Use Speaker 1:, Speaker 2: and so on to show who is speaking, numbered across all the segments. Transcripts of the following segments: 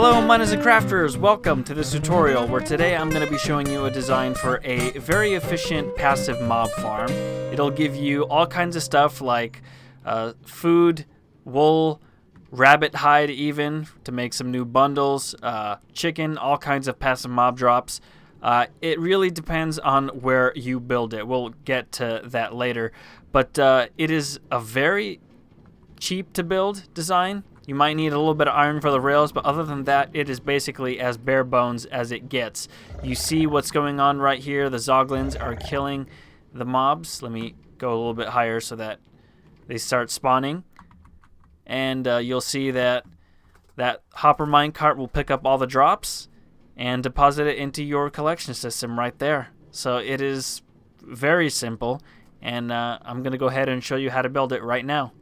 Speaker 1: Hello miners and crafters, welcome to this tutorial where today I'm going to be showing you a design for a very efficient passive mob farm. It'll give you all kinds of stuff like food, wool, rabbit hide even to make some new bundles, chicken, all kinds of passive mob drops. It really depends on where you build it. We'll get to that later, but it is a very cheap to build design. You might need a little bit of iron for the rails, but other than that, it is basically as bare bones as it gets. You see what's going on right here. The zoglins are killing the mobs. Let me go a little bit higher so that they start spawning. And you'll see that hopper minecart will pick up all the drops and deposit it into your collection system right there. So it is very simple, and I'm going to go ahead and show you how to build it right now.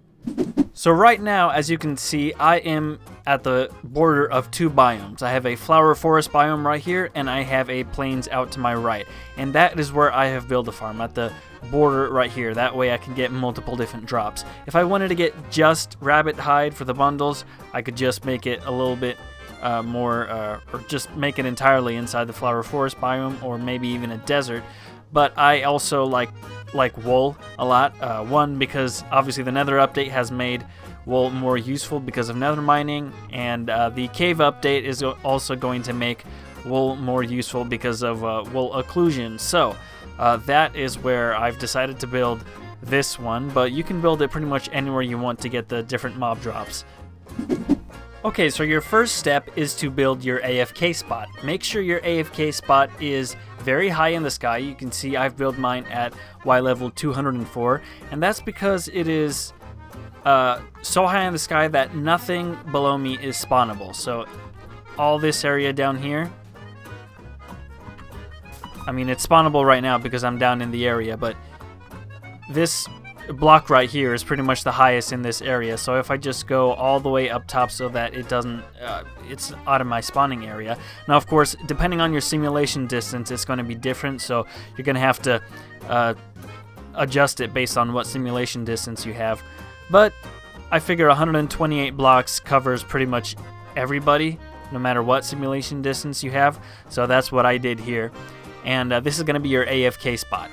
Speaker 1: So right now, as you can see, I am at the border of two biomes. I have a flower forest biome right here, and I have a plains out to my right. And that is where I have built a farm, at the border right here. That way I can get multiple different drops. If I wanted to get just rabbit hide for the bundles, I could just make it a little bit or just make it entirely inside the flower forest biome, or maybe even a desert. But I also like wool a lot. One, because obviously the Nether update has made wool more useful because of Nether mining, and the cave update is also going to make wool more useful because of wool occlusion. So that is where I've decided to build this one, but you can build it pretty much anywhere you want to get the different mob drops. Okay, so your first step is to build your AFK spot. Make sure your AFK spot is very high in the sky. You can see I've built mine at Y level 204, and that's because it is so high in the sky that nothing below me is spawnable. So all this area down here, I mean, it's spawnable right now because I'm down in the area, but this block right here is pretty much the highest in this area. So if I just go all the way up top so that it doesn't it's out of my spawning area. Now of course, depending on your simulation distance, it's going to be different, so you're going to have to adjust it based on what simulation distance you have. But I figure 128 blocks covers pretty much everybody, no matter what simulation distance you have. So that's what I did here, and this is going to be your AFK spot.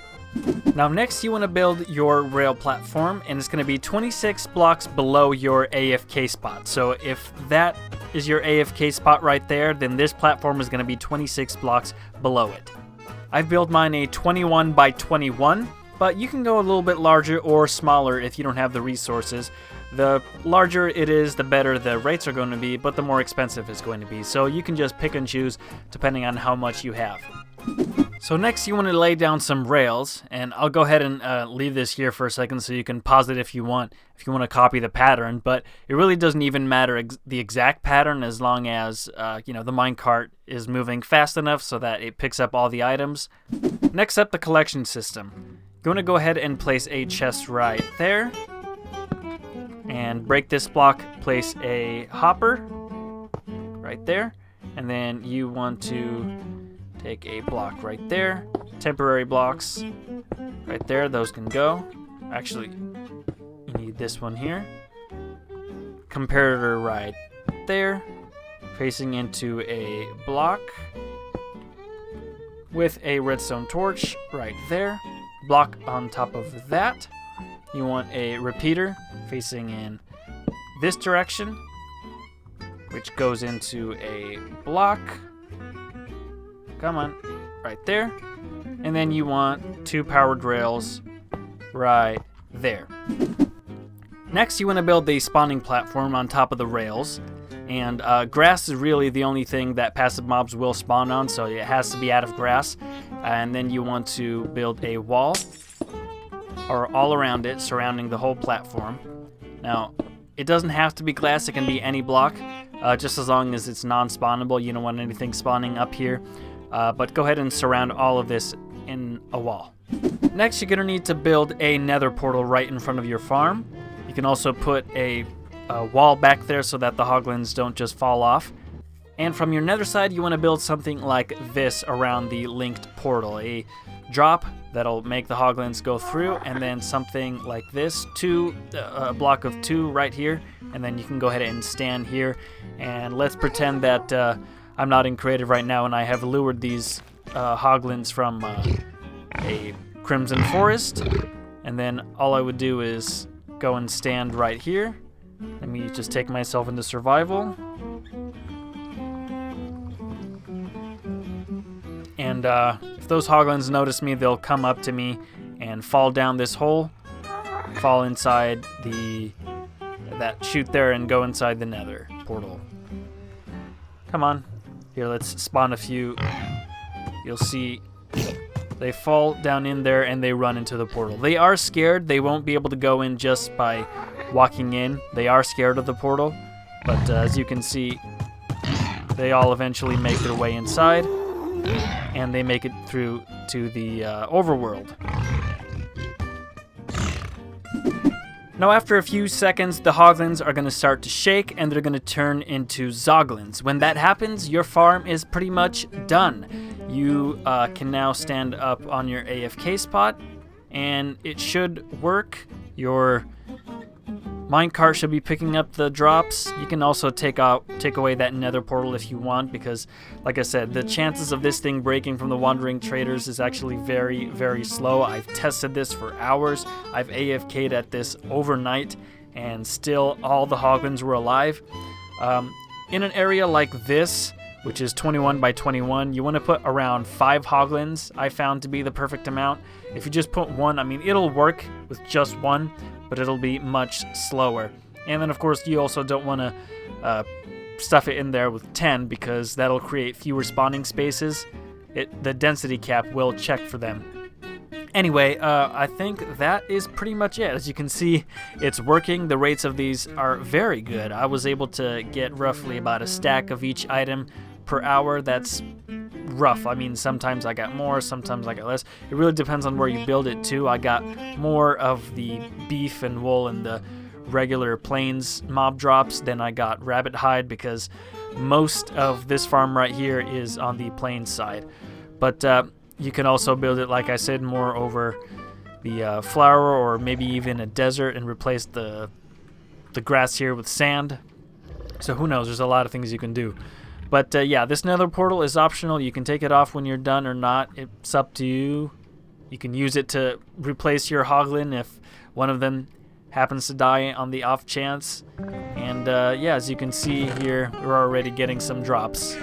Speaker 1: Now next you want to build your rail platform, and it's going to be 26 blocks below your AFK spot. So if that is your AFK spot right there, then this platform is going to be 26 blocks below it. I've built mine a 21 by 21, but you can go a little bit larger or smaller if you don't have the resources. The larger it is, the better the rates are going to be, but the more expensive it's going to be. So you can just pick and choose depending on how much you have. So next you want to lay down some rails, and I'll go ahead and leave this here for a second so you can pause it if you want to copy the pattern, but it really doesn't even matter the exact pattern as long as the minecart is moving fast enough so that it picks up all the items. Next up, the collection system. You want to go ahead and place a chest right there, and break this block, place a hopper right there, and then you want to take a block right there, temporary blocks right there, those can go. Actually, you need this one here. Comparator right there, facing into a block with a redstone torch right there. Block on top of that. You want a repeater facing in this direction, which goes into a block. Come on, right there. And then you want two powered rails right there. Next, you want to build the spawning platform on top of the rails. And grass is really the only thing that passive mobs will spawn on, so it has to be out of grass. And then you want to build a wall, or all around it, surrounding the whole platform. Now, it doesn't have to be glass, it can be any block, just as long as it's non-spawnable. You don't want anything spawning up here. But go ahead and surround all of this in a wall. Next, you're going to need to build a Nether Portal right in front of your farm. You can also put a wall back there so that the hoglins don't just fall off. And from your Nether side, you want to build something like this around the linked portal. A drop that'll make the hoglins go through, and then something like this, a block of 2 right here and then you can go ahead and stand here. And let's pretend that I'm not in creative right now and I have lured these hoglins from a crimson forest, and then all I would do is go and stand right here. Let me just take myself into survival. And if those hoglins notice me, they'll come up to me and fall down this hole, fall inside that chute there, and go inside the Nether Portal. Come on. Here, let's spawn a few. You'll see they fall down in there and they run into the portal. They are scared. They won't be able to go in just by walking in. They are scared of the portal. But as you can see, they all eventually make their way inside, and they make it through to the overworld. Now after a few seconds, the hoglins are going to start to shake and they're going to turn into zoglins. When that happens, your farm is pretty much done. You can now stand up on your AFK spot and it should work. Your minecart should be picking up the drops. You can also take away that Nether portal if you want, because like I said, the chances of this thing breaking from the wandering traders is actually very, very slow. I've tested this for hours. I've AFK'd at this overnight and still all the hoglins were alive. In an area like this, which is 21 by 21, you want to put around 5 hoglins. I found to be the perfect amount. If you just put 1, I mean, it'll work with just 1, but it'll be much slower. And then of course you also don't want to stuff it in there with 10, because that'll create fewer spawning spaces. The density cap will check for them. Anyway, I think that is pretty much it. As you can see, it's working. The rates of these are very good. I was able to get roughly about a stack of each item per hour. That's rough. I mean, sometimes I got more, sometimes I got less. It really depends on where you build it too. I got more of the beef and wool and the regular plains mob drops than I got rabbit hide, because most of this farm right here is on the plains side. But you can also build it, like I said, more over the flower or maybe even a desert and replace the grass here with sand. So who knows, there's a lot of things you can do. But yeah, this Nether portal is optional. You can take it off when you're done or not. It's up to you. You can use it to replace your hoglin if one of them happens to die on the off chance. And yeah, as you can see here, we're already getting some drops.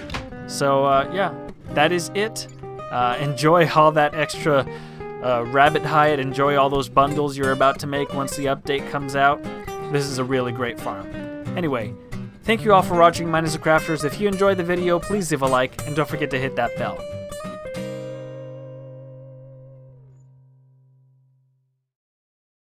Speaker 1: So yeah, that is it. Enjoy all that extra rabbit hide. Enjoy all those bundles you're about to make once the update comes out. This is a really great farm. Anyway, thank you all for watching, my Crafters. If you enjoyed the video, please leave a like and don't forget to hit that bell.